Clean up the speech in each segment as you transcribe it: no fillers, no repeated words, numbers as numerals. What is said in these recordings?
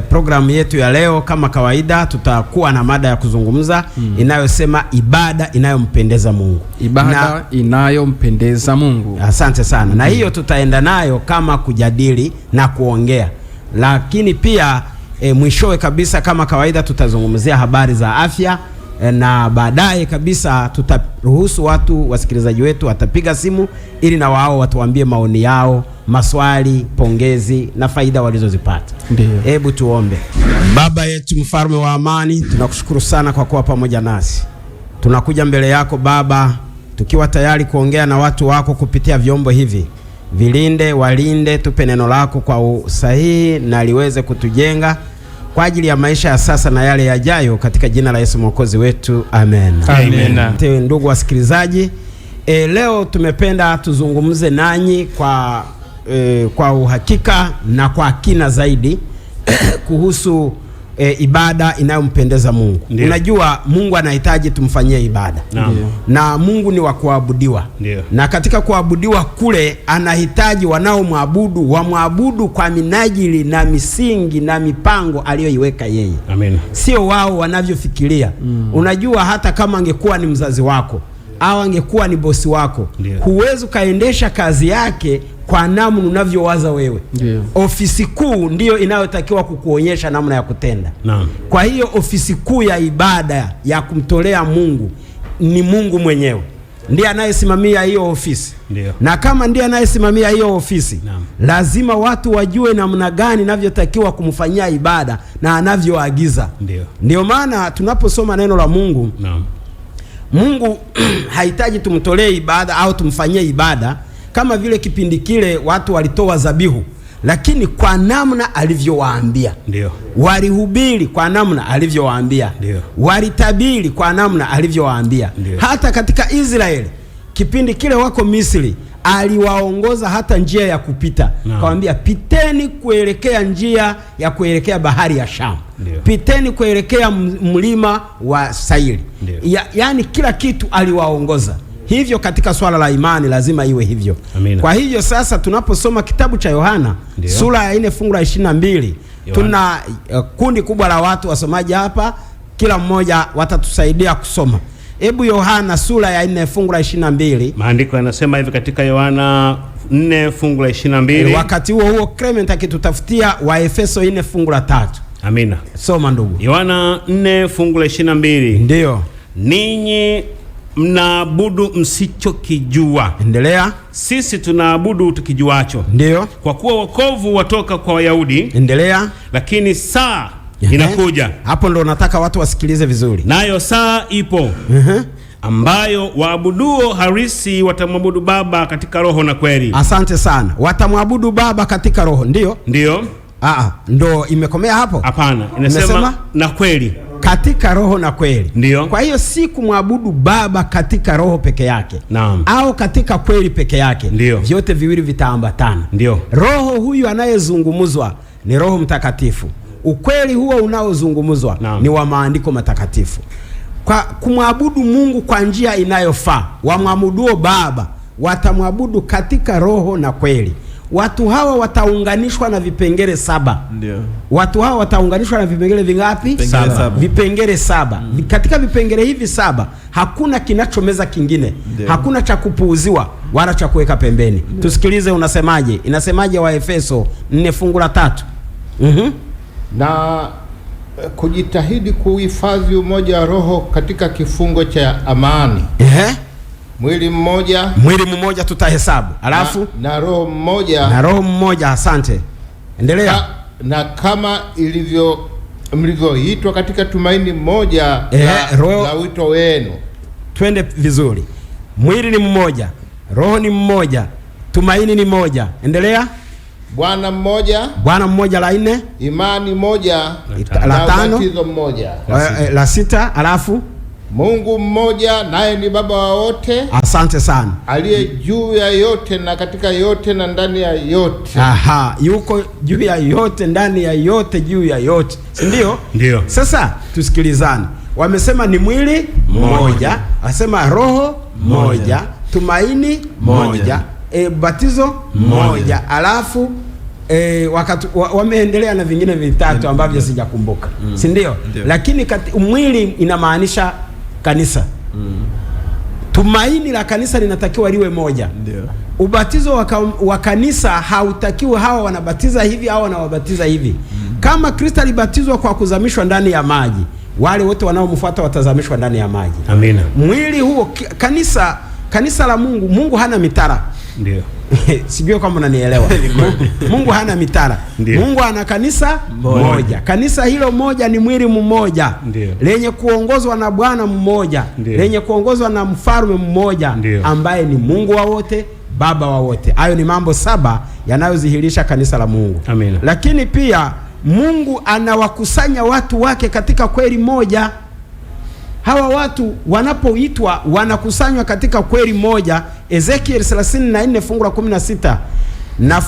Programu yetu ya leo kama kawaida tutakuwa na mada ya kuzungumza inayosema ibada inayompendeza Mungu. Ibada inayompendeza Mungu. Asante sana. Na hiyo tutaenda nayo kama kujadili na kuongea. Lakini pia mwishowe kabisa kama kawaida tutazungumzia habari za afya, na baadaye kabisa tutaruhusu watu wasikilizaji wetu watapiga simu ili na wao watuambie maoni yao, maswali, pongezi na faida walizozipata. Ndiyo. Hebu tuombe. Baba yetu mfalme wa amani, tunakushukuru sana kwa kuwa pamoja nasi. Tunakuja mbele yako Baba tukiwa tayari kuongea na watu wako kupitia vyombo hivi. Vilinde, walinde, tupe neno lako kwa usahihi na liweze kutujenga kwa ajili ya maisha ya sasa na yale yajayo, katika jina la Yesu Mwokozi wetu, amen. Amen. Ndugu wasikilizaji, leo tumependa tuzungumze nanyi kwa uhakika na kwa kina zaidi kuhusu ibada inayompendeza Mungu. Ndiyo. Unajua Mungu anahitaji tumfanyie ibada. Na Mungu ni wa kuabudiwa. Na katika kuabudiwa kule anahitaji wanaomwabudu wamwabudu kwa minajili na misingi na mipango aliyoiweka yeye. Amen. Sio wao wanavyofikiria. Unajua hata kama angekuwa ni mzazi wako au angekuwa ni bosi wako, huwezi kaendesha kazi yake kwa namna unavyowaza wewe. Ofisi kuu ndiyo inayotakiwa kukuonyesha namna ya kutenda. Kwa hiyo ofisi kuu ya ibada ya kumtolea Mungu ni Mungu mwenyewe. Ndiye anayesimamia hiyo ofisi. Na kama ndiye anayesimamia hiyo ofisi, lazima watu wajue namna gani inavyotakiwa kumfanyia ibada na anavyoagiza. Ndio maana tunaposoma neno la Mungu, Mungu hahitaji tumtolee ibada au tumfanyie ibada kama vile kipindi kile watu walitoa zabihu, lakini kwa namna alivyowaambia. Walihubiri kwa namna alivyowaambia. Walitabiri kwa namna alivyowaambia. Hata katika Israeli kipindi kile wako Misri, aliwaongoza hata njia ya kupita. Kawaambia piteni kuelekea njia ya kuelekea bahari ya Shamu. Piteni kuelekea mlima wa Sairi. Yani kila kitu aliwaongoza. Hivyo katika swala la imani lazima iwe hivyo. Amina. Kwa hivyo sasa tunaposoma kitabu cha Yohana sura ya 4 fungu la 22, tuna kundi kubwa la watu wasomaji hapa, kila mmoja watatusaidia kusoma. Hebu Yohana sura ya 4 fungu la 22. Maandiko yanasema hivi katika Yohana 4 fungu la 22. Wakati huo Clement akitutafutia Waefeso 4 fungu la 3. Amina. Soma ndugu. Yohana 4 fungu la 22. Ndio. Ninyi mnaabudu msichokijua. Endelea. Sisi tunaabudu tukijuacho. Ndio. Kwa kuwa wokovu watoka kwa Wayahudi. Endelea. Lakini saa inakuja. Hapo ndo nataka watu wasikilize vizuri. Nayo saa ipo. Ambayo waabuduo harisi watamwabudu Baba katika roho na kweli. Asante sana. Watamwabudu Baba katika roho. Ndio. Ndio. Ndo imekomea hapo? Hapana, inasema na kweli. Katika roho na kweli. Ndio. Kwa hiyo si kumwabudu Baba katika roho peke yake. Au katika kweli peke yake. Ndio. Vyote viwili vitaambatana. Ndio. Roho huyu anayezungumzwa ni Roho Mtakatifu. Ukweli huo unaozungumzwa ni wa maandiko matakatifu. Kwa kumwabudu Mungu kwa njia inayofaa, wamwabuduo Baba watamwabudu katika roho na kweli. Watu hawa wataunganishwa na vipengele 7. Ndio. Watu hawa wataunganishwa na vipengele vingapi? 7. Vipengele 7. Katika vipengele hivi 7 hakuna kinachomeza kingine. Hakuna cha kupuuziwa wala cha kuweka pembeni. Tusikilize unasemaje? Inasemaje Waefeso 4 fungu la 3? Na kujitahidi kuhifadhi umoja wa roho katika kifungo cha amani. Mwili mmoja tutahesabu. Alafu na roho mmoja. Na roho mmoja, asante. Endelea. Na kama mlivyoitwa katika tumaini moja la wito wenu. Twende vizuri. Mwili ni mmoja, roho ni mmoja, tumaini ni moja. Endelea. Bwana mmoja la 4. Imani moja la 5. Ubatizo mmoja. La 6. Alafu Mungu mmoja naye ni Baba wa wote. Asante sana. Aliye juu ya yote na katika yote na ndani ya yote. Yuko juu ya yote, ndani ya yote, juu ya yote. Ndio? Ndio. Sasa tusikilizane. Wamesema ni mwili mmoja, asema roho moja, tumaini moja, batizo moja. Alafu wameendelea na vingine vitatu ambavyo sijakumbuka, si ndio? Lakini mwili inamaanisha kanisa. Tumaini la kanisa linatakiwa liwe moja. Ndio. Ubatizo wa kanisa hautakiwi hawa wanabatiza hivi au wanawabatiza hivi. Kama Kristo alibatizwa kwa kuzamishwa ndani ya maji, wale wote wanaomfuata watazamishwa ndani ya maji. Amina. Mwili huo kanisa la Mungu hana mitara. Ndio. Sijui kama unanielewa. Mungu hana mitara. Ndiyo. Mungu ana kanisa moja. Kanisa hilo moja ni mwili mmoja. Ndiyo. Lenye kuongozwa na Bwana mmoja. Ndiyo. Lenye kuongozwa na mfalme mmoja. Ndiyo. Ambaye ni Mungu wa wote, Baba wa wote. Hayo ni mambo 7 yanayodhihirisha kanisa la Mungu. Amina. Lakini pia Mungu anawakusanya watu wake katika kweli moja. Hawa watu wanapoitwa wanakusanywa katika kweli moja. Ezekiel 34 fungu la 16 na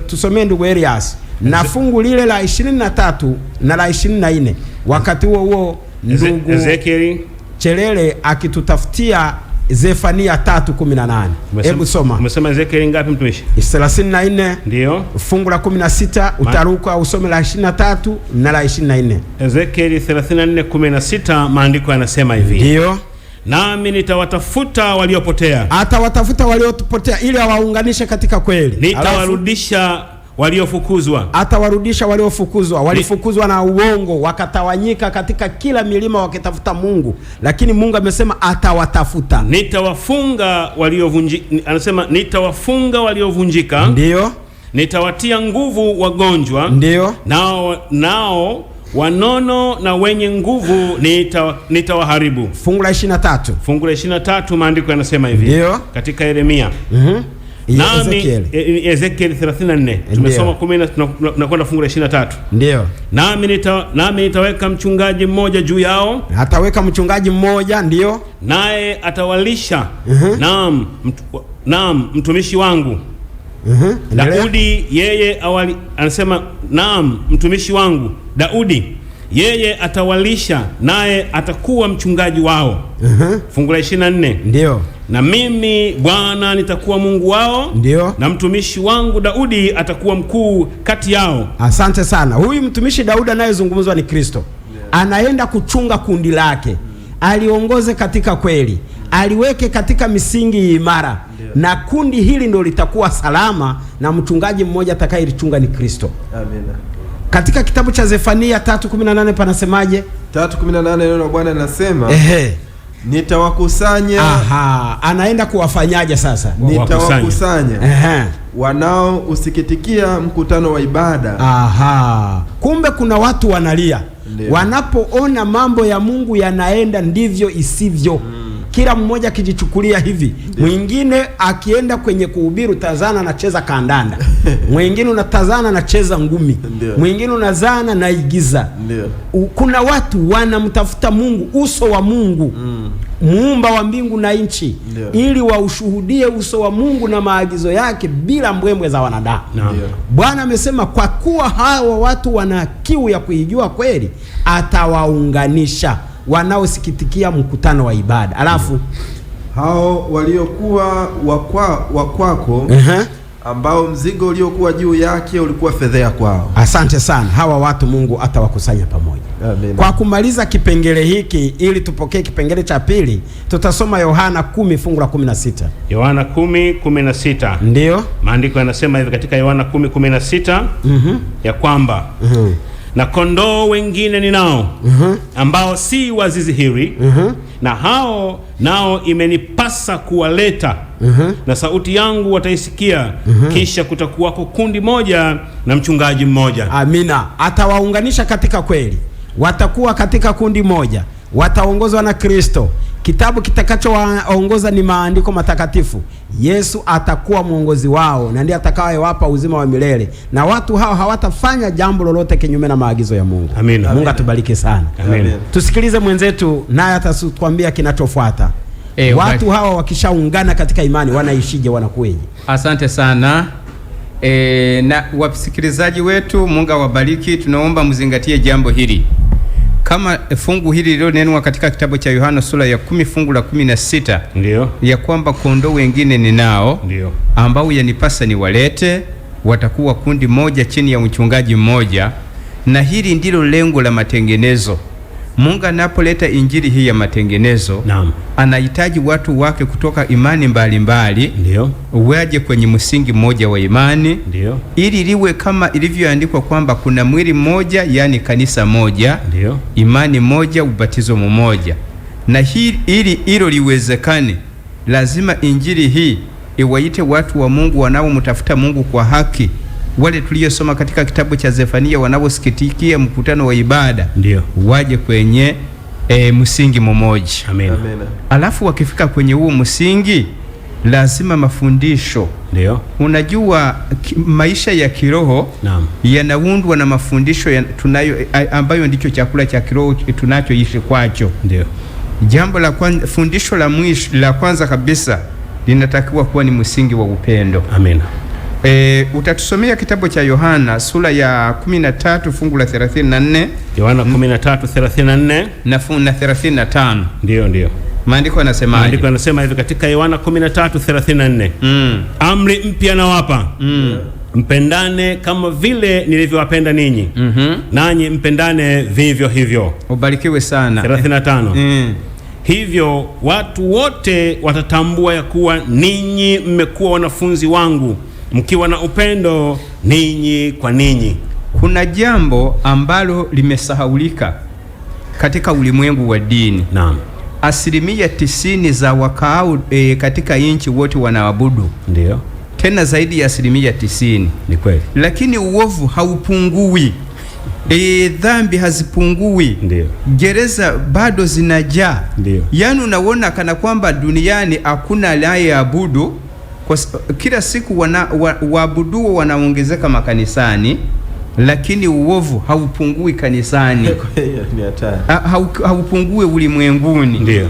tusomee ndugu Elias, na fungu lile la 23 na la 24. Wakati huo ndugu Ezekiel Chelele akitutafutia Zefania 3:18. Hebu soma. Umesema Ezekiel ngapi mtumishi? 34. Ndio. Fungu la 16 utaruka usome la 23 na la 24. Ezekiel 34:16 maandiko yanasema hivi. Ndio. Nami nitawatafuta waliopotea. Atawatafuta waliopotea ili awaunganishe katika kweli. Nitawarudisha waliofukuzwa. Atawarudisha waliofukuzwa. Walifukuzwa na uongo, wakatawanyika katika kila milima wakitafuta Mungu, lakini Mungu amesema atawatafuta. Nitawafunga waliovunjika, anasema nitawafunga waliovunjika. Ndio. Nitawatia nguvu wagonjwa. Ndio. Nao wanono na wenye nguvu nitawaharibu. Fungu la 23. Fungu la 23 maandiko yanasema hivi. Ndio. Katika Yeremia. Nami Ezekiel 34 tumesoma 10 tunakwenda fungu la 23. Ndio. Nami nitaweka mchungaji mmoja juu yao. Ataweka mchungaji mmoja, ndio. Naye atawalisha. Naam, mtumishi wangu. Daudi yeye anasema mtumishi wangu Daudi yeye atawalisha, naye atakuwa mchungaji wao. Fungu la 24. Ndio. Na mimi Bwana nitakuwa Mungu wao. Ndio. Na mtumishi wangu Daudi atakuwa mkuu kati yao. Asante sana. Huyu mtumishi Daudi anayezungumzwa ni Kristo. Anaenda kuchunga kundi lake. Aliongoze katika kweli. Aliweke katika misingi imara. Na kundi hili ndio litakuwa salama, na mchungaji mmoja atakayelichunga ni Kristo. Amina. Katika kitabu cha Zefania 3:18 panasemaje? 3:18 neno la Bwana linasema nitawakusanya. Anaenda kuwafanyaje sasa? Nitawakusanya wanaousikitikia mkutano wa ibada. Kumbe kuna watu wanalia. Ndiyo. Wanapoona mambo ya Mungu yanaenda ndivyo isivyo. Kila mmoja akijichukulia hivi. Mwingine akienda kwenye kuhubiri utazana anacheza kandanda. Mwingine unatazana anacheza ngumi. Mwingine unazana na igiza. Ndiyo. Kuna watu wanamtafuta Mungu, uso wa Mungu. Muumba wa mbingu na nchi. Ili waushuhudie uso wa Mungu na maagizo yake bila mbwembwe za wanadamu. Bwana amesema kwa kuwa hawa watu wana kiu ya kuijua kweli, atawaunganisha wanaosikitikia mkutano wa ibada. Alafu hao waliokuwa wakwako ambao mzigo uliokuwa juu yake ulikuwa fedhea kwao. Asante sana. Hawa watu Mungu atawakusanya pamoja. Amen. Kwa kumaliza kipengele hiki ili tupokee kipengele cha pili, tutasoma Yohana 10 fungu la 16. Yohana 10:16. Ndio. Maandiko yanasema hivi katika Yohana 10:16 ya kwamba na kondoo wengine ninao ambao si wa zizi hili, na hao nao imenipasa kuwaleta, na sauti yangu wataisikia, kisha kutakuwako kundi moja na mchungaji mmoja. Amina. Atawaunganisha katika kweli. Watakuwa katika kundi moja. Wataongozwa na Kristo. Kitabu kitakachowaongoza ni maandiko matakatifu. Yesu atakuwa mwongozi wao na ndiye atakayewapa uzima wa milele, na watu hao hawatafanya jambo lolote kinyume na maagizo ya Mungu. Amina. Mungu atubariki sana. Amina. Tusikilize mwenzetu naye atatuambia kinachofuata. Watu hawa wakishaungana katika imani wanaishije, wanakueje? Asante sana. Na wasikilizaji wetu, Mungu awabariki. Tunaomba mzingatie jambo hili. Kama fungu hili lililonenwa katika kitabu cha Yohana sura ya 10 fungu la 16. Ndio. Ya kwamba kondoo wengine ninao. Ndio. Ambao yanipasa niwalete, watakuwa kundi moja chini ya mchungaji mmoja, na hili ndilo lengo la matengenezo. Mungu anapoleta injili hii ya matengenezo, anahitaji watu wake kutoka imani mbalimbali waje kwenye msingi mmoja wa imani, ili liwe kama ilivyoandikwa kwamba kuna mwili mmoja, yani kanisa moja, imani moja, ubatizo mmoja. Na ili hilo liwezekane, lazima injili hii iwaite watu wa Mungu wanaomtafuta Mungu kwa haki, wale tuliyosoma katika kitabu cha Zefania, wanaosikitikia mkutano wa ibada, waje kwenye msingi mmoja. Amen. Alafu wakifika kwenye huo msingi, lazima mafundisho. Unajua maisha ya kiroho yanaundwa na mafundisho ambayo ndicho chakula cha kiroho tunachoishi kwacho. Jambo la kwanza, fundisho la kwanza kabisa linatakiwa kuwa ni msingi wa upendo. Amen. Utatusomea kitabu cha Yohana sura ya 13 fungu la 34. Yohana 13:34 na 35. Ndio. Maandiko yanasema hivi katika Yohana 13:34. Amri mpya nawapa, mpendane kama vile nilivyowapenda ninyi, nanyi mpendane vivyo hivyo. Ubarikiwe sana. 35. Hivyo watu wote watatambua ya kuwa ninyi mmekuwa wanafunzi wangu, mkiwa na upendo ninyi kwa ninyi. Kuna jambo ambalo limesahaulika katika ulimwengu wa dini. 90% za wakao katika inchi wote wanaabudu. Tena zaidi ya 90%. Ni kweli. Lakini uovu haupungui. Dhambi hazipungui. Gereza bado zinajaa. Yani unaona kana kwamba duniani hakuna anayeabudu. Kila siku waabudu wanaongezeka makanisani, lakini uovu haupungui kanisani. Haupungui ulimwenguni.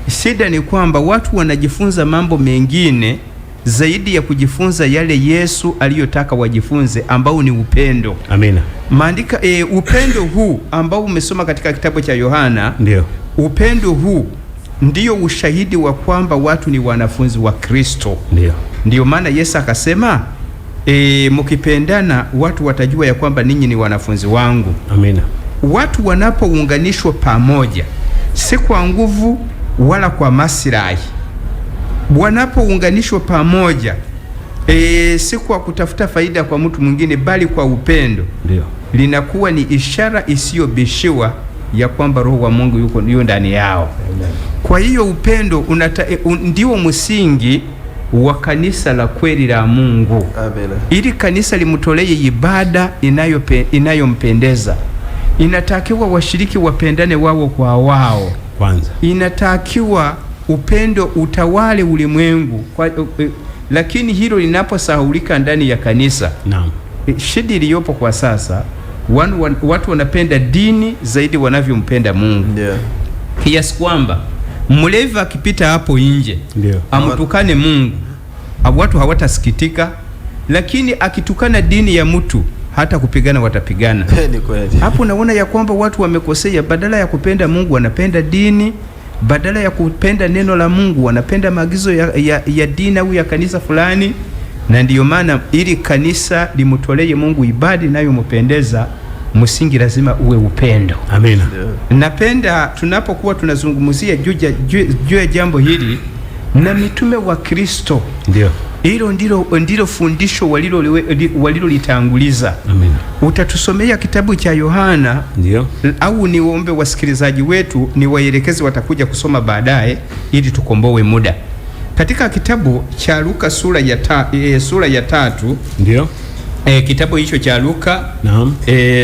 Shida ni kwamba watu wanajifunza mambo mengine zaidi ya kujifunza yale Yesu aliyotaka wajifunze, ambao ni upendo. Amina. Maandika upendo huu ambao umesoma katika kitabu cha Yohana, upendo huu ndio ushahidi wa kwamba watu ni wanafunzi wa Kristo. Ndio maana Yesu akasema mkipendana watu watajua ya kwamba ninyi ni wanafunzi wangu. Amina. Watu wanapounganishwa pamoja, si kwa nguvu wala kwa maslahi, wanapounganishwa pamoja si kwa kutafuta faida kwa mtu mwingine, bali kwa upendo, linakuwa ni ishara isiyobishiwa ya kwamba Roho wa Mungu yuko ndani yao. Kwa hiyo upendo ndio msingi wa kanisa la kweli la Mungu. Ili kanisa limtolee ibada inayompendeza, inatakiwa washiriki wapendane wao kwa wao kwanza. Inatakiwa upendo utawale ulimwengu. Lakini hilo linaposahulika ndani ya kanisa, shida iliyopo kwa sasa, watu wanapenda dini zaidi wanavyompenda Mungu. Kiasi kwamba mlevi akipita hapo nje amtukane Mungu, watu hawatasikitika, lakini akitukana dini ya mtu, hata kupigana watapigana. Hapo naona ya kwamba watu wamekosea. Badala ya kupenda Mungu wanapenda dini, badala ya kupenda neno la Mungu wanapenda maagizo ya dini au ya kanisa fulani. Na ndiyo maana ili kanisa limtolee Mungu ibada inayompendeza, msingi lazima uwe upendo. Amina. Napenda tunapokuwa tunazungumzia juu ya jambo hili na mitume wa Kristo, hilo ndilo fundisho walilolitanguliza. Amina. Utatusomea kitabu cha Yohana, au niombe wasikilizaji wetu niwaelekeze, watakuja kusoma baadaye ili tukomboe muda. Katika kitabu cha Luka sura ya 3, kitabu hicho cha Luka,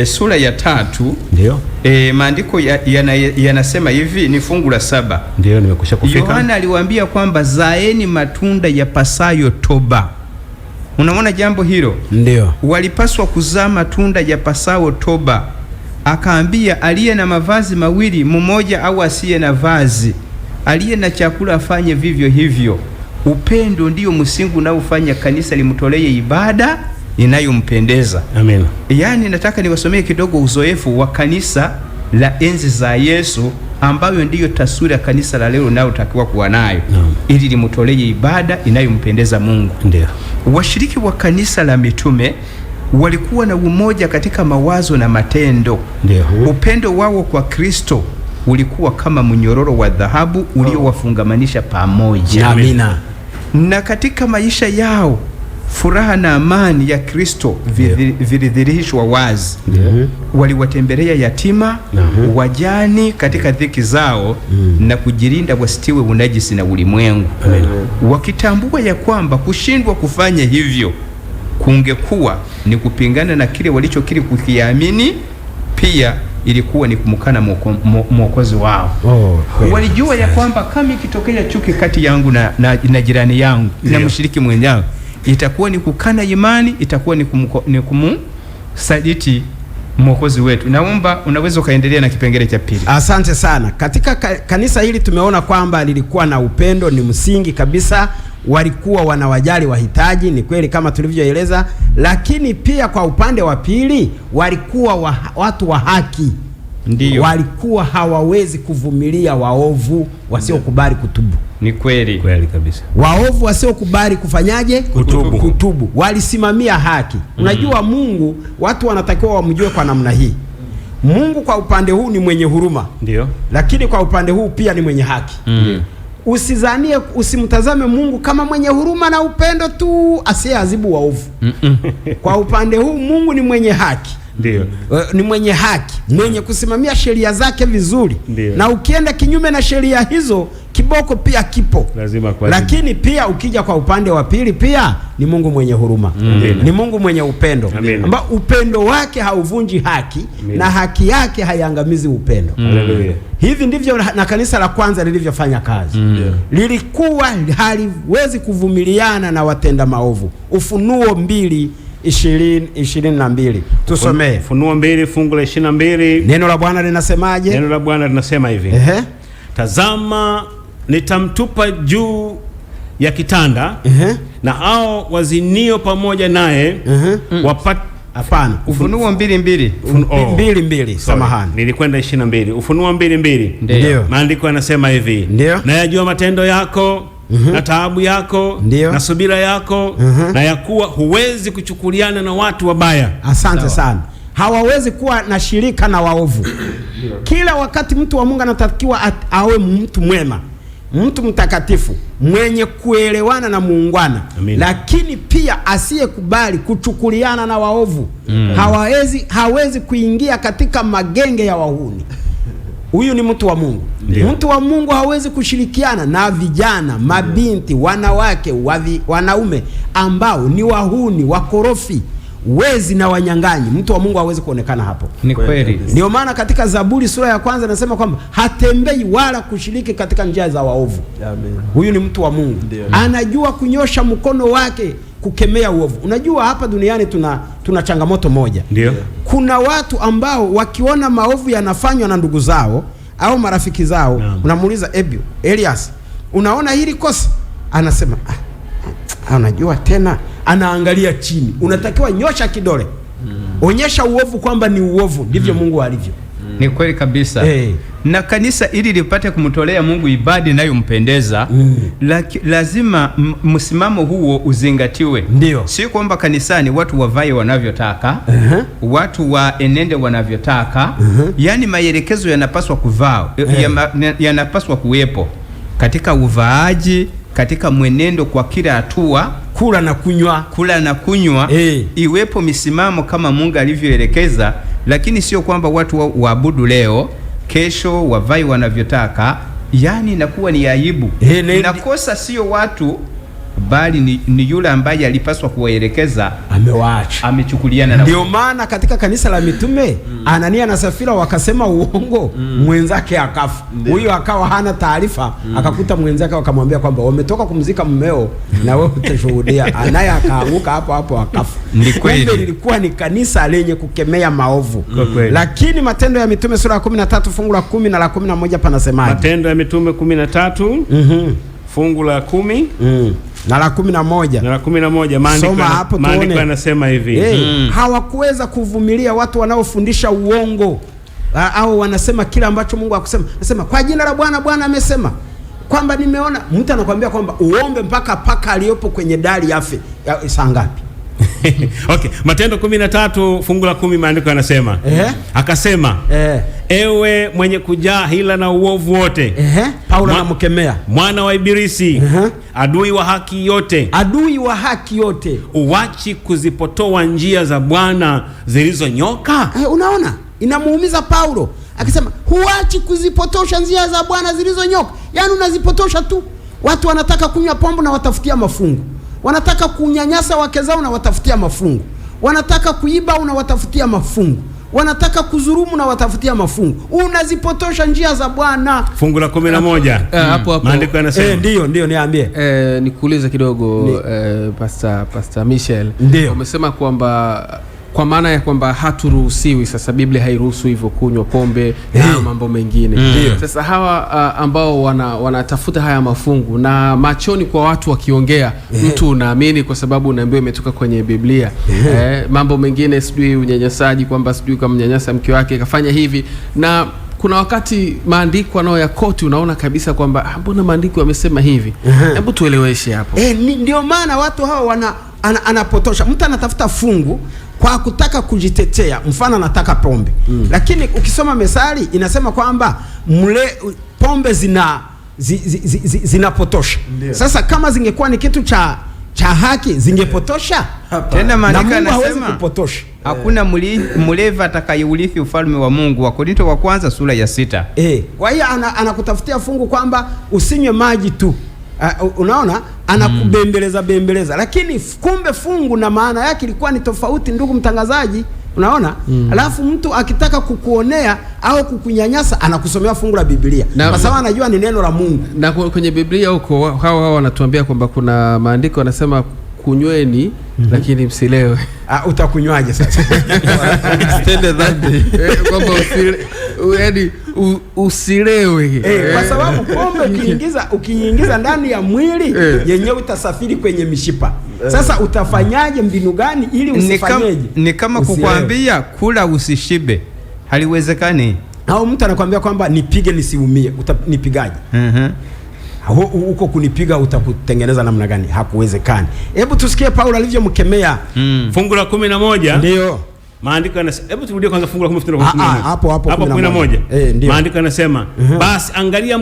sura ya 3, maandiko yanasema hivi, ni fungu la 7. Nimekusha kufika. Yohana aliwaambia kwamba zaeni matunda ya pasayo toba. Unaona jambo hilo? Walipaswa kuzaa matunda ya pasao toba. Akaambia aliye na mavazi mawili mmoja au asiye na vazi, aliye na chakula afanye vivyo hivyo. Upendo ndio msingi unaofanya kanisa limtolee ibada inayompendeza. Amina. Yani nataka niwasomee kidogo uzoefu wa kanisa la enzi za Yesu ambayo ndiyo taswira kanisa la leo linalotakiwa kuwa nayo, ili limtolee ibada inayompendeza Mungu. Ndio. Washiriki wa kanisa la mitume walikuwa na umoja katika mawazo na matendo. Ndio. Upendo wao kwa Kristo ulikuwa kama mnyororo wa dhahabu uliowafungamanisha pamoja. Amina. Na katika maisha yao furaha na amani ya Kristo vilidhihirishwa wazi. Waliwatembelea yatima, wajani katika dhiki zao na kujilinda wasitiwe unajisi na ulimwengu, wakitambua ya kwamba kushindwa kufanya hivyo kungekuwa ni kupingana na kile walichokiri kukiamini, pia ilikuwa ni kumkana mwokozi wao. Walijua ya kwamba kama ikitokea chuki kati yangu na jirani yangu na mshiriki mwenzangu, itakuwa ni kukana imani, itakuwa ni kumsaliti mwokozi wetu. Naomba unaweza ukaendelea na kipengele cha pili. Asante sana. Katika kanisa hili tumeona kwamba lilikuwa na upendo, ni msingi kabisa. Walikuwa wanawajali wahitaji, ni kweli kama tulivyoeleza, lakini pia kwa upande wa pili walikuwa watu wa haki. Ndiyo. Walikuwa hawawezi kuvumilia waovu wasiokubali kutubu. Ni kweli. Kweli kabisa. Waovu wasiokubali kufanyaje? Kutubu. Walisimamia haki. Unajua Mungu, watu wanatakiwa wamjue kwa namna hii. Mungu kwa upande huu ni mwenye huruma. Ndio. Lakini kwa upande huu pia ni mwenye haki. Usizanie, usimtazame Mungu kama mwenye huruma na upendo tu asiyeadhibu waovu. Kwa upande huu Mungu ni mwenye haki. Ndio. Ni mwenye haki, mwenye kusimamia sheria zake vizuri. Ndiyo. Na ukienda kinyume na sheria hizo, kiboko pia kipo. Lazima kwa lakini pia ukija kwa upande wa pili pia ni Mungu mwenye huruma. Ni Mungu mwenye upendo. Ambao upendo wake hauvunji haki. Na haki yake haiangamizi upendo. Haleluya. Hivi ndivyo na kanisa la kwanza lilivyofanya kazi. Lilikuwa haliwezi kuvumiliana na watenda maovu. Ufunuo 2:22. Tusomee. Ufunuo 2 fungu la 22. Neno la Bwana linasemaje? Neno la Bwana linasema hivi. Tazama, nitamtupa juu ya kitanda, na hao wazinio pamoja naye wapata. Hapana, Ufunuo 2:2. 2:2. Samahani, nilikwenda 22. Ufunuo 2:2. Ndio. Maandiko yanasema hivi. Na yajua matendo yako, na taabu yako, na subira yako, na ya kuwa huwezi kuchukuliana na watu wabaya. Asante sana. Hawawezi kuwa na shirika na waovu. Kila wakati mtu wa Mungu anatakiwa awe mtu mwema, mtu mtakatifu, mwenye kuelewana na muungwana. Lakini pia asiyekubali kuchukuliana na waovu. Hawezi kuingia katika magenge ya wahuni. Huyu ni mtu wa Mungu. Mtu wa Mungu hawezi kushirikiana na vijana, mabinti, wanawake, wanaume ambao ni wahuni, wakorofi, wezi na wanyang'anyi. Mtu wa Mungu hawezi kuonekana hapo. Ni kweli. Ndio maana katika Zaburi sura ya kwanza nasema kwamba hatembei wala kushiriki katika njia za waovu. Huyu ni mtu wa Mungu. Anajua kunyosha mkono wake kukemea uovu. Unajua hapa duniani tuna changamoto moja. Kuna watu ambao wakiona maovu yanafanywa na ndugu zao au marafiki zao, unamuuliza Elias, unaona hili kosa? Anasema unajua tena, anaangalia chini. Unatakiwa nyosha kidole, onyesha uovu kwamba ni uovu. Ndivyo Mungu alivyo. Ni kweli kabisa. Na kanisa ili lipate kumtolea Mungu ibada inayompendeza, lazima msimamo huo uzingatiwe. Ndio. Si kwamba kanisani watu wavae wanavyotaka, watu waenende wanavyotaka. Yani maelekezo yanapaswa kuvaa, yanapaswa kuwepo katika uvaaji, katika mwenendo kwa kila hatua, kula na kunywa, iwepo misimamo kama Mungu alivyoelekeza. Lakini sio kwamba watu waabudu leo, kesho wavai wanavyotaka. Yani inakuwa ni aibu. Inakosa sio watu, bali ni yule ambaye alipaswa kuwaelekeza, amewaacha, amechukuliana na. Ndio maana katika kanisa la mitume Anania na Safira wakasema uongo, mwenzake akafa. Huyo akawa hana taarifa, akakuta mwenzake akamwambia kwamba wametoka kumzika mmeo na wewe utashuhudia. Anaye akaanguka hapo hapo akafa. Kumbe lilikuwa ni kanisa lenye kukemea maovu. Lakini Matendo ya Mitume sura ya 13 fungu la 10 na la 11 panasemaje? Matendo ya Mitume 13 fungu la 10 na la 11. Na la 11 maandiko yanasema hivi. Hawakuweza kuvumilia watu wanaofundisha uongo. au wanasema kile ambacho Mungu hakusema. Nasema kwa jina la Bwana, Bwana amesema kwamba nimeona. Mtu anakuambia kwamba uombe mpaka paka aliyopo kwenye dari afe. Saa ngapi? Okay, Matendo 13 fungu la 10 maandiko yanasema akasema ewe mwenye kujaa hila na uovu wote, Paulo anamkemea mwana wa Ibilisi, adui wa haki yote, adui wa haki yote, uwachi kuzipotoa njia za Bwana zilizonyoka. Unaona, inamuumiza Paulo akisema huachi kuzipotosha njia za Bwana zilizonyoka. Yaani unazipotosha tu. Watu wanataka kunywa pombe na watafutia mafungu, wanataka kunyanyasa wake zao na watafutia mafungu, wanataka kuiba na watafutia mafungu, wanataka kuzurumu na watafutia mafungu. Unazipotosha njia za Bwana. Fungu la 11 hapo maandiko yanasema ndio niambie. Nikuulize kidogo Pastor Michel. Umesema kwamba kwa maana ya kwamba haturuhusiwi, sasa Biblia hairuhusu hivyo kunywa pombe na mambo mengine. Sasa hawa ambao wanatafuta haya mafungu na machoni kwa watu wakiongea, mtu unaamini kwa sababu unaambiwa imetoka kwenye Biblia. Mambo mengine sijui unyanyasaji, kwamba sijui kama mnyanyasa mke wake kafanya hivi, na kuna wakati maandiko anayoyakoti unaona kabisa kwamba mbona maandiko yamesema hivi. Hebu tueleweshe hapo. Ndio maana watu hao anapotosha. Mtu anatafuta fungu kwa kutaka kujitetea, mfano anataka pombe. Lakini ukisoma Methali inasema kwamba pombe zinapotosha. Sasa kama zingekuwa ni kitu cha haki zingepotosha? Tena maandiko yanasema kupotosha. Hakuna mlevi atakayeurithi ufalme wa Mungu. Wakorintho wa kwanza sura ya 6. Kwa hiyo anakutafutia fungu kwamba usinywe maji tu. Unaona, anakubembeleza lakini kumbe fungu na maana yake ilikuwa ni tofauti, ndugu mtangazaji. Unaona? Alafu mtu akitaka kukuonea au kukunyanyasa anakusomea fungu la Biblia kwa sababu anajua ni neno la Mungu. Na kwenye Biblia huko hao wanatuambia kwamba kuna maandiko yanasema kunyweni lakini msilewe. Utakunywaje sasa? Extended that day. Kwamba usilewe. Kwa sababu pombe ukiingiza ndani ya mwili yenyewe utasafiri kwenye mishipa. Sasa utafanyaje, mbinu gani ili usifanyeje? Ni kama kukwambia kula usishibe. Haliwezekani. Au mtu anakuambia kwamba nipige nisiumie. Utanipigaje? Huko kunipiga utakutengeneza namna gani? Hakuwezekani. Hebu tusikie Paulo alivyomkemea. Fungu la 11. Ndio. Maandiko yanasema, hebu turudie kwanza fungu la 11. Hapo 11. Maandiko yanasema, basi angalia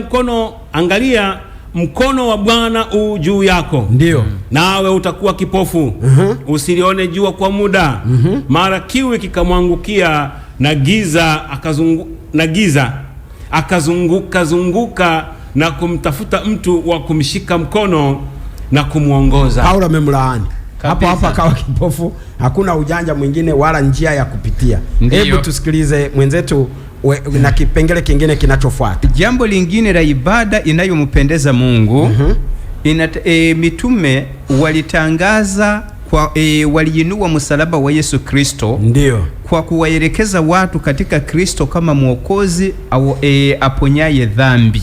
mkono wa Bwana juu yako. Ndio. Nawe utakuwa kipofu. Usilione jua kwa muda. Mara kiu kikamwangukia na giza akazunguka na kumtafuta mtu wa kumshika mkono na kumuongoza. Paulo amemlaani. Hapo akawa kipofu, hakuna ujanja mwingine wala njia ya kupitia. Hebu tusikilize mwenzetu na kipengele kingine kinachofuata. Jambo lingine la ibada inayompendeza Mungu, mitume walitangaza waliinua msalaba wa Yesu Kristo. Ndio. Kwa kuwaelekeza watu katika Kristo kama mwokozi au aponyaye dhambi.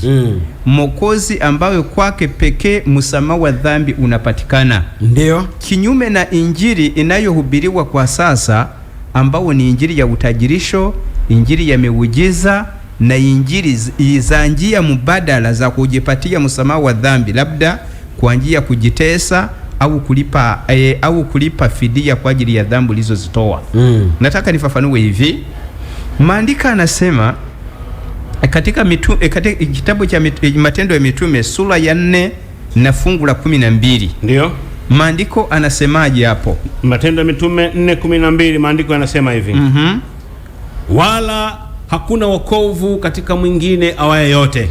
Mwokozi ambaye kwake pekee msamaha wa dhambi unapatikana. Ndio. Kinyume na injili inayohubiriwa kwa sasa, ambao ni injili ya utajirisho, injili ya miujiza na injili za njia mbadala za kujipatia msamaha wa dhambi, labda kwa njia kujitesa au kulipa fidia kwa ajili ya dhambi ulizozitoa. Nataka nifafanue hivi. Maandiko yanasema katika kitabu cha Matendo ya Mitume sura ya 4 na fungu la 12. Ndio. Maandiko anasemaje hapo? Matendo ya Mitume 4:12, maandiko yanasema hivi. Wala hakuna wokovu katika mwingine awaye yote.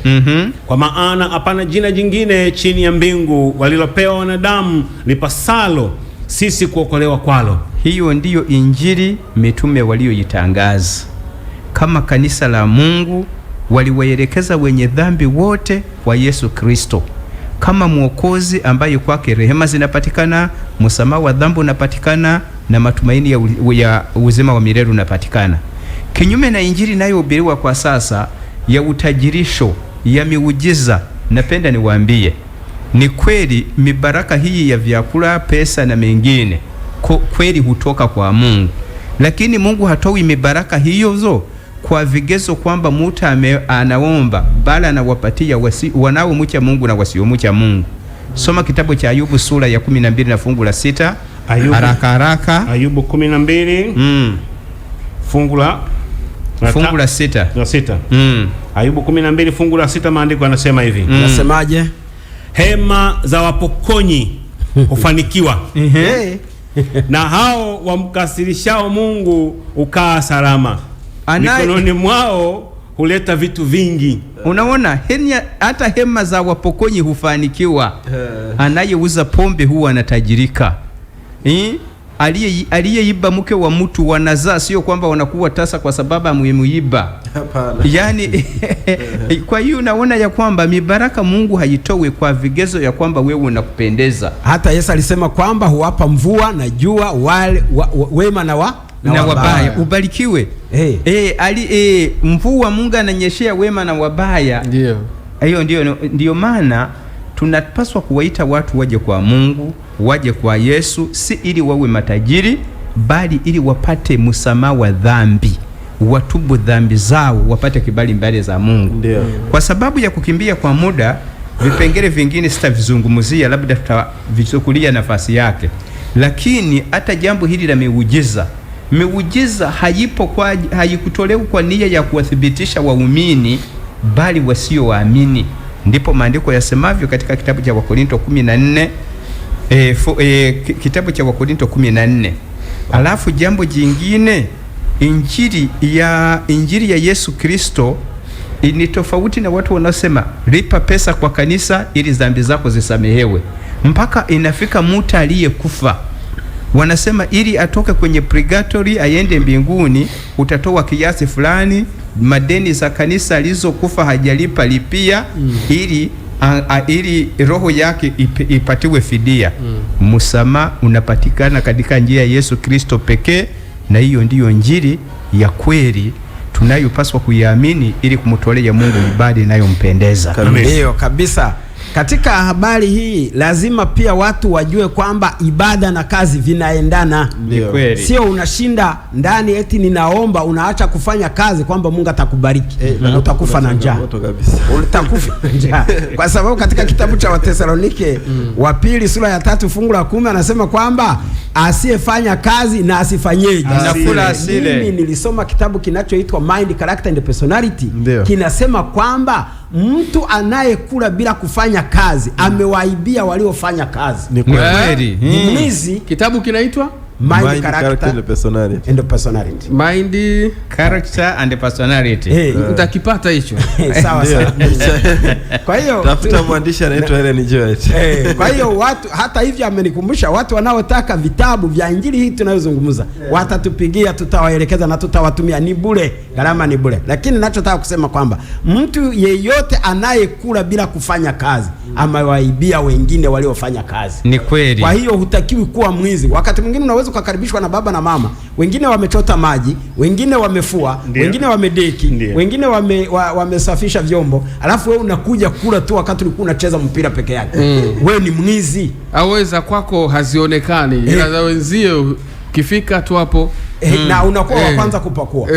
Kwa maana hapana jina jingine chini ya mbingu walilopewa wanadamu lipasalo sisi kuokolewa kwalo. Hiyo ndiyo injili mitume walioitangaza. Kama kanisa la Mungu waliwaelekeza wenye dhambi wote kwa Yesu Kristo kama mwokozi ambaye kwake rehema zinapatikana, msamaha wa dhambi unapatikana na matumaini ya uzima wa milele unapatikana. Kinyume na injili inayohubiriwa kwa sasa ya utajirisho, ya miujiza, napenda niwaambie, ni kweli mibaraka hii ya vyakula, pesa na mengine kweli hutoka kwa Mungu. Lakini Mungu hatoi mibaraka hiyo kwa vigezo kwamba mtu anaomba bali anawapatia wanaomcha Mungu na wasiomcha Mungu. Soma kitabu cha Ayubu sura ya 12 na fungu la 6. Haraka. Ayubu 12 fungu la 6. Ayubu 12 fungu la 6, maandiko yanasema hivi. Nasemaje? Hema za wapokonyi hufanikiwa. Na hao wamkasirishao Mungu ukaa salama. Mikononi mwao huleta vitu vingi. Unaona, hata hema za wapokonyi hufanikiwa. Anayeuza pombe huwa anatajirika. Aliyeiba mke wa mtu wanazaa, sio kwamba wanakuwa tasa kwa sababu amemuiba. Yani kwa hiyo unaona ya kwamba mibaraka Mungu haitowi kwa vigezo ya kwamba wewe unakupendeza. Hata Yesu alisema kwamba huwapa mvua na jua wale wema na wabaya. Ubarikiwe. Mvua Mungu ananyeshea wema na wabaya. Ndio. Hiyo ndio maana tunapaswa kuwaita watu waje kwa Mungu, waje kwa Yesu, si ili wawe matajiri, bali ili wapate msamaha wa dhambi, watubu dhambi zao, wapate kibali mbele za Mungu. Ndio. Kwa sababu ya kukimbia kwa muda, vipengele vingine sitavizungumzia, labda tutavichukulia nafasi yake. Lakini hata jambo hili la miujiza haikutolewa kwa nia ya kuwathibitisha waumini, bali wasio waamini. Ndipo maandiko yasemavyo katika kitabu cha Wakorinto 14, kitabu cha Wakorinto 14. Alafu jambo jingine, injili ya Yesu Kristo ni tofauti na watu wanaosema lipa pesa kwa kanisa ili dhambi zako zisamehewe, mpaka inafika mtu aliyekufa. Wanasema ili atoke kwenye purgatory aende mbinguni utatoa kiasi fulani, madeni za kanisa alizokufa hajalipa lipia, ili roho yake ipatiwe fidia. Msamaha unapatikana katika njia ya Yesu Kristo pekee, na hiyo ndiyo injili ya kweli tunayopaswa kuiamini ili kumtolea Mungu ibada inayompendeza. Ndio kabisa. Katika habari hii lazima pia watu wajue kwamba ibada na kazi vinaendana. Sio unashinda ndani eti ninaomba unaacha kufanya kazi kwamba Mungu atakubariki. Utakufa na njaa. Utakufa na njaa. Kwa sababu katika kitabu cha Wathesalonike wa pili sura ya 3 fungu la 10 anasema kwamba asiyefanya kazi na asifanyeje. Mimi nilisoma kitabu kinachoitwa Mind, Character and Personality. Kinasema kwamba mtu anayekula bila kufanya kazi amewaibia waliofanya kazi. Ni kweli. Mwizi. Kitabu kinaitwa Mind, Character and Personality. Mind, Character and Personality. Utakipata hicho. Sawa sawa. Kwa hiyo tafuta mwandishi anaitwa Ellen G. White. Kwa hiyo watu, hata hivi amenikumbusha watu wanaotaka vitabu vya injili hii tunayozungumza, watatupigia, tutawaelekeza na tutawatumia, ni bure, gharama ni bure. Lakini ninachotaka kusema kwamba mtu yeyote anayekula bila kufanya kazi amewaibia wengine waliofanya kazi. Ni kweli. Kwa hiyo hutakiwi kuwa mwizi. Wakati mwingine unaweza kukaribishwa na baba na mama, wengine wamechota maji, wengine wamefua, wengine wamedeki, wengine wamesafisha vyombo, alafu wewe unakuja kula tu wakati ulikuwa unacheza mpira peke yake. Wewe ni mwizi. Aweza kwako hazionekani, ila za wenzio kifika tu hapo na unakuwa wa kwanza kupakua.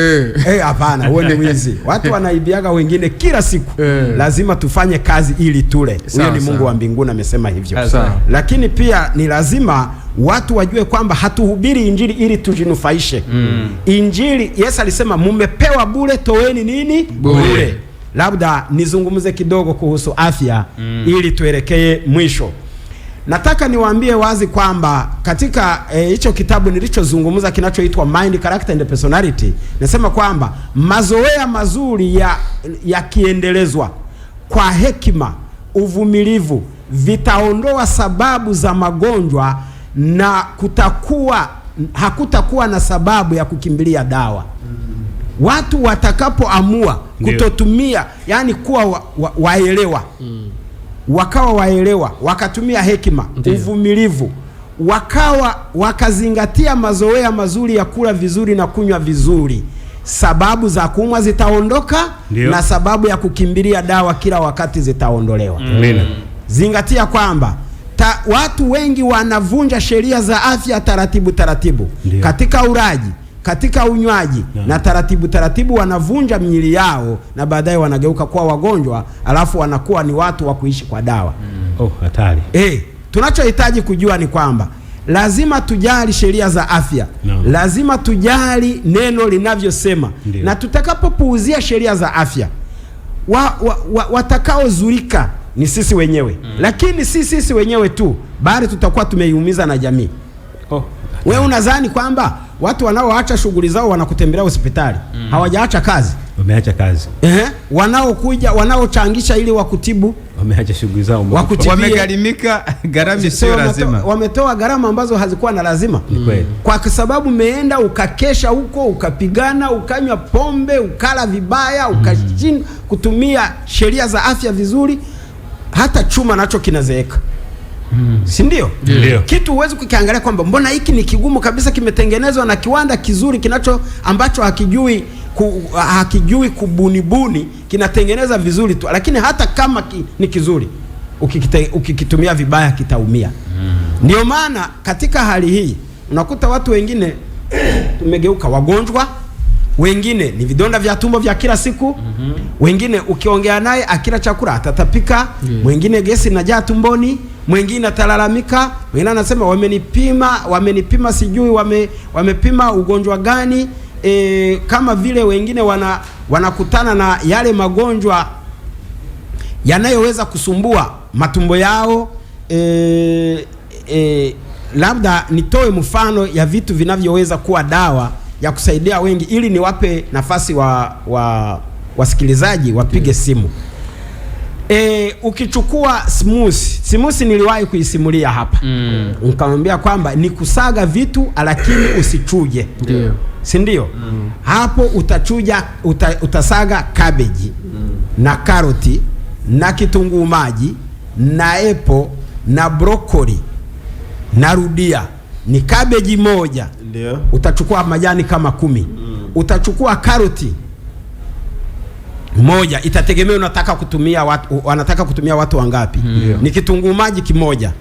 Hapana, wewe ni mwizi. Watu wanaibiaga wengine kila siku. Lazima tufanye kazi ili tule. Huyo ni Mungu wa mbinguni amesema hivyo. Lakini pia ni lazima watu wajue kwamba hatuhubiri injili ili tujinufaishe. Injili, Yesu alisema mumepewa bure, toeni nini? Bure. Labda nizungumze kidogo kuhusu afya ili tuelekee mwisho. Nataka niwaambie wazi kwamba katika hicho kitabu nilichozungumza kinachoitwa Mind, Character and Personality, nasema kwamba mazoea mazuri yakiendelezwa kwa hekima, uvumilivu, vitaondoa sababu za magonjwa na hakutakuwa na sababu ya kukimbilia dawa. Watu watakapoamua kutotumia, yani kuwa waelewa, wakawa waelewa, wakatumia hekima, uvumilivu, wakazingatia mazoea mazuri ya kula vizuri na kunywa vizuri, sababu za kuumwa zitaondoka. Na sababu ya kukimbilia dawa kila wakati zitaondolewa. Zingatia kwamba watu wengi wanavunja sheria za afya taratibu. Katika ulaji, katika unywaji na taratibu wanavunja miili yao na baadaye wanageuka kuwa wagonjwa, alafu wanakuwa ni watu wa kuishi kwa dawa. Oh, hatari. Tunachohitaji kujua ni kwamba lazima tujali sheria za afya. Lazima tujali neno linavyosema. Na tutakapopuuzia sheria za afya, watakaozurika ni sisi wenyewe. Lakini si sisi wenyewe tu, bali tutakuwa tumeiumiza na jamii. Wewe unadhani kwamba watu wanaoacha shughuli zao wanakutembelea hospitali hawajaacha kazi? Wameacha kazi. Wanaokuja wanaochangisha ili wakutibu wameacha shughuli zao, wamegharimika gharama sio lazima, wametoa gharama ambazo hazikuwa na lazima. Kwa sababu umeenda ukakesha huko, ukapigana, ukanywa pombe, ukala vibaya, ukashindwa kutumia sheria za afya vizuri. Hata chuma nacho kinazeeka. Si ndio? Kitu huwezi kukiangalia kwamba mbona hiki ni kigumu kabisa, kimetengenezwa na kiwanda kizuri ambacho hakijui kubunibuni, kinatengeneza vizuri tu, lakini hata kama ni kizuri ukikitumia vibaya kitaumia. Ndio maana katika hali hii unakuta watu wengine tumegeuka wagonjwa, wengine ni vidonda vya tumbo vya kila siku, wengine ukiongea naye akila chakula atatapika, mwingine gesi inajaa tumboni, mwingine atalalamika, mwingine anasema wamenipima sijui wamepima ugonjwa gani. Kama vile wengine wanakutana na yale magonjwa yanayoweza kusumbua matumbo yao. Labda nitoe mfano ya vitu vinavyoweza kuwa dawa ya kusaidia wengi, ili niwape nafasi wasikilizaji wapige simu. Ukichukua smoothie niliwahi kuisimulia hapa. Nikamwambia kwamba ni kusaga vitu lakini usichuje. Ndio. Si ndio? Hapo utasaga cabbage na karoti na kitunguu maji na apple na broccoli na rudia. Ni cabbage moja. Ndio. Utachukua majani kama 10. Utachukua karoti moja, itategemea wanataka kutumia watu wangapi. Ni kitunguu maji kimoja.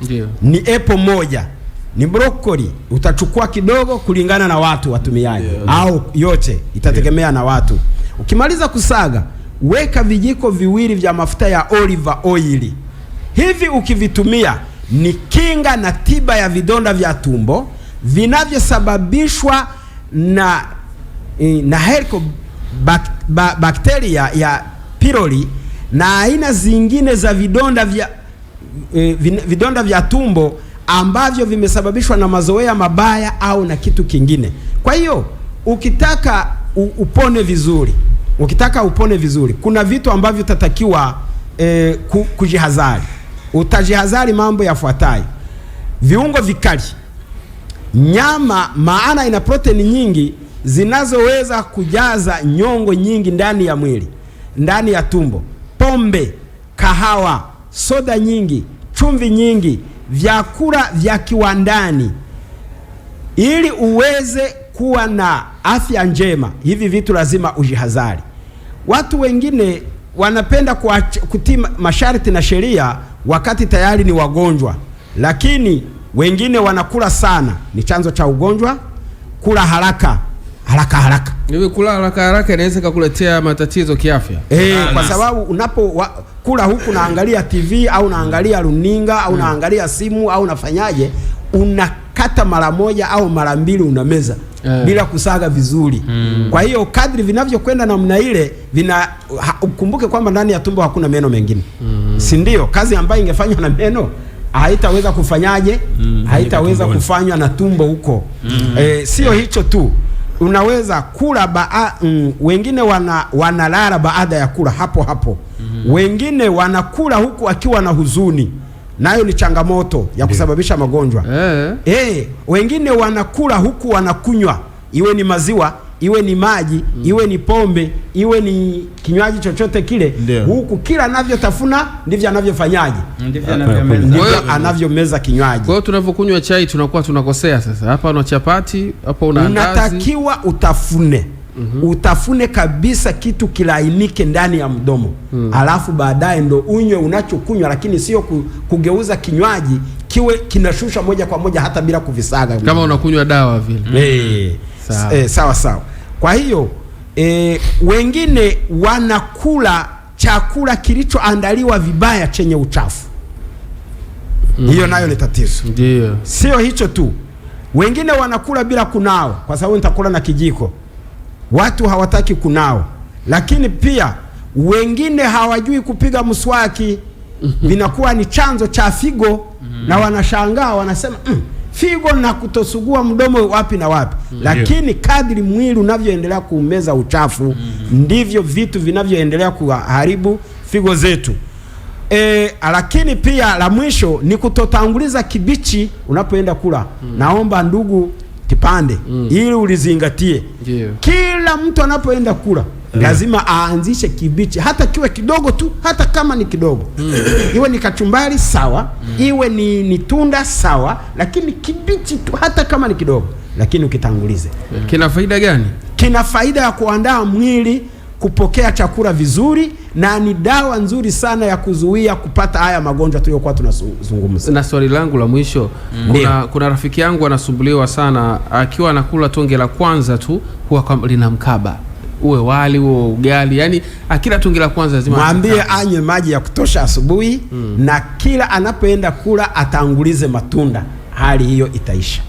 Ni apple moja. Ni broccoli utachukua kidogo kulingana na watu watumiaji, au yote itategemea na watu. Ukimaliza kusaga, weka vijiko 2 vya mafuta ya olive oil. Hivi ukivitumia ni kinga na tiba ya vidonda vya tumbo vinavyosababishwa na Helicobacteria ya pylori na aina zingine za vidonda vya tumbo ambavyo vimesababishwa na mazoea mabaya au na kitu kingine. Kwa hiyo ukitaka upone vizuri, kuna vitu ambavyo utatakiwa kujihadhari. Utajihadhari mambo yafuatayo: viungo vikali, nyama, maana ina proteini nyingi zinazoweza kujaza nyongo nyingi ndani ya mwili, ndani ya tumbo, pombe, kahawa, soda nyingi, chumvi nyingi, vyakula vya kiwandani. Ili uweze kuwa na afya njema, hivi vitu lazima ujihadhari. Watu wengine wanapenda kutii masharti na sheria wakati tayari ni wagonjwa, lakini wengine wanakula sana, ni chanzo cha ugonjwa. Kula haraka. Hivi kula haraka inaweza kukuletea matatizo kiafya. Kwa sababu kula huku naangalia TV au naangalia runinga au naangalia simu au nafanyaje, unakata mara moja au mara mbili unameza bila kusaga vizuri. Kwa hiyo kadri vinavyokwenda namna ile ukumbuke kwamba ndani ya tumbo hakuna meno mengine. Si ndio? Kazi ambayo ingefanywa na meno haitaweza kufanyaje? Haitaweza kufanywa na tumbo huko. Sio hicho tu. Unaweza kula wengine wanalala baada ya kula hapo. Wengine wanakula huku akiwa na huzuni, nayo ni changamoto ya kusababisha magonjwa. Wengine wanakula huku wanakunywa, iwe ni maziwa, iwe ni maji, iwe ni pombe, iwe ni kinywaji chochote kile. Huku kila anavyotafuna ndivyo anavyofanyaje, ndivyo anavyomeza kinywaji. Kwa hiyo tunavyokunywa chai tunakuwa tunakosea. Sasa hapa una chapati, hapa una andazi. Unatakiwa utafune kabisa, kitu kilainike ndani ya mdomo. Alafu baadaye ndo unywe unachokunywa, lakini sio kugeuza kinywaji kiwe kinashusha moja kwa moja hata bila kuvisaga, kama unakunywa dawa vile. Sawa sawa. Kwa hiyo wengine wanakula chakula kilichoandaliwa vibaya chenye uchafu. Hiyo nayo ni tatizo. Ndio. Sio hicho tu, wengine wanakula bila kunawa, kwa sababu nitakula na kijiko. Watu hawataki kunawa. Lakini pia wengine hawajui kupiga mswaki. Vinakuwa ni chanzo cha figo. Na wanashangaa, wanasema figo na kutosugua mdomo wapi na wapi. Lakini kadri mwili unavyoendelea kuumeza uchafu, ndivyo vitu vinavyoendelea kuharibu figo zetu. Lakini pia la mwisho ni kutotanguliza kibichi unapoenda kula. Naomba ndugu kipande ili ulizingatie. Kila mtu anapoenda kula lazima aanzishe kibichi, hata kiwe kidogo tu, hata kama ni kidogo. Iwe ni kachumbari sawa, iwe ni tunda sawa, lakini kibichi tu, hata kama ni kidogo, lakini ukitangulize. Kina faida gani? Kina faida ya kuandaa mwili kupokea chakula vizuri, na ni dawa nzuri sana ya kuzuia kupata haya magonjwa tuliyokuwa tunazungumza. Na swali langu la mwisho, kuna rafiki yangu anasumbuliwa sana, akiwa anakula tonge la kwanza tu huwa linamkaba, uwe wali uwe ugali, yani akila tonge la kwanza lazima mwambie anywe maji ya kutosha asubuhi, na kila anapoenda kula atangulize matunda, hali hiyo itaisha.